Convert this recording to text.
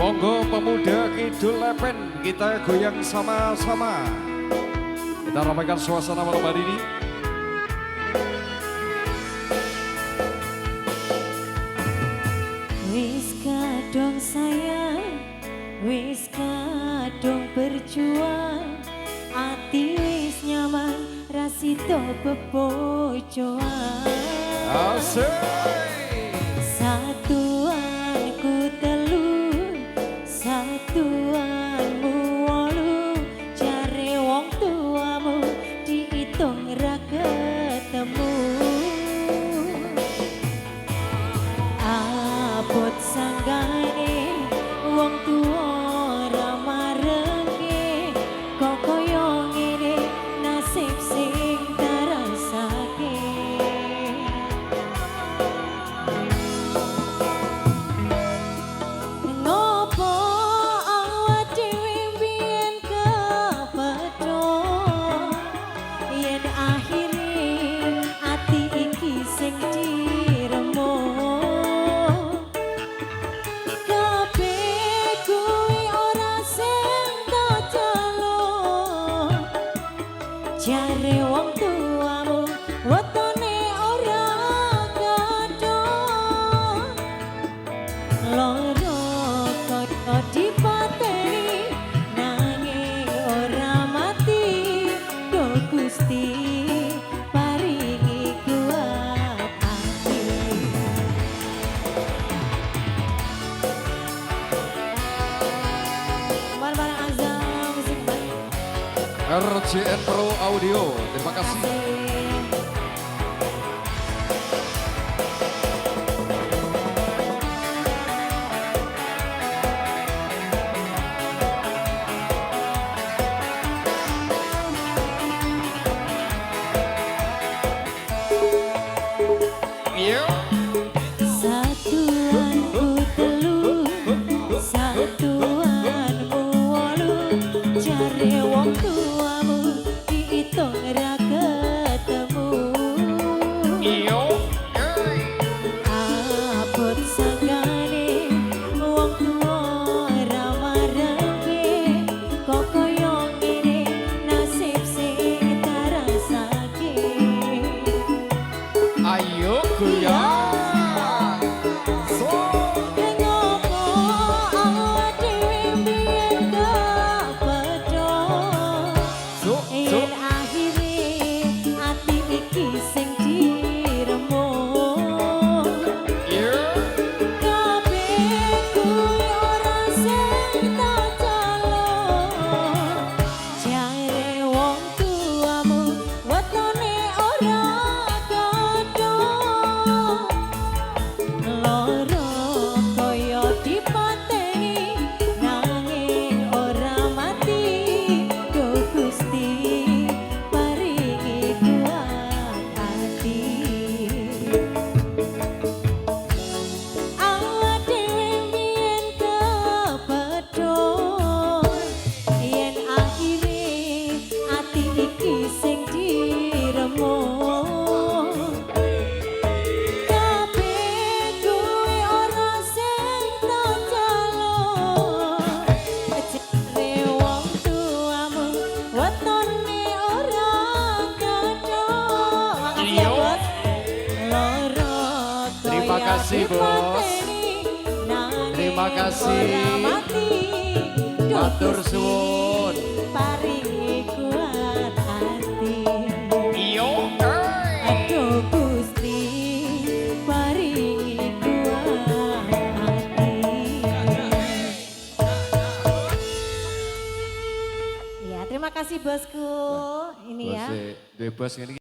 Monggo pemuda Kidul Lepen, kita goyang sama-sama. Kita ramaikan suasana malam hari ini. Wis kadung sayang, wis kadung berjuang, ati wis nyaman, rasito bebojoan. Asik. Satuanku telu, satuanmu wolu, jare wong tuamu diitung ra ketemu. Abot sanggane wong tuwa ra marengke, kok koyo ngene nasib sing tarasake. Ngopo awak dhewe mbiyen kepethuk, yen akhire ati iki sing diremuk. Kabeh kuwi ora sing tak jaluk, jare wong tuamu wetone ora kadung. Loro kaya dipateni nanging ora mati, do Gusti paringi kuat ati. Bareng Azam musik baik. RCN Pro Audio, terima kasih. Satuanku telu, satuanmu wolu, jare wong tuamu diitung ra ketemu. Abot sanggane wong tuwa ra marengke, kok koyo ngene nasib sing tarasake. Ayo goyang. Ngopo awak dhewe mbiyen kepethuk, yen akhire ati iki sing diremuk. Kabeh kuwi ora sing tak jaluk, jare wong tuamu wetone ora kadung. Loro kaya dipateni nanging ora mati, do Gusti paringi kuat ati. Awak dhewe mbiyen kepethuk, yen akhire ati iki sing diremuk. Kabeh kuwi ora sing tak jaluk, jare wong tuamu wetone ora kadung. Makasih ya, Bos. Loro Terima kaya kasih, Bos. dipateni, nanging Terima kasih. ora mati, do Matur Gusti suwun. paringi kuat ati. Aduh Gusti paringi kuat hati. Ya, terima kasih bosku. Ini ya. Bos, bebas ini.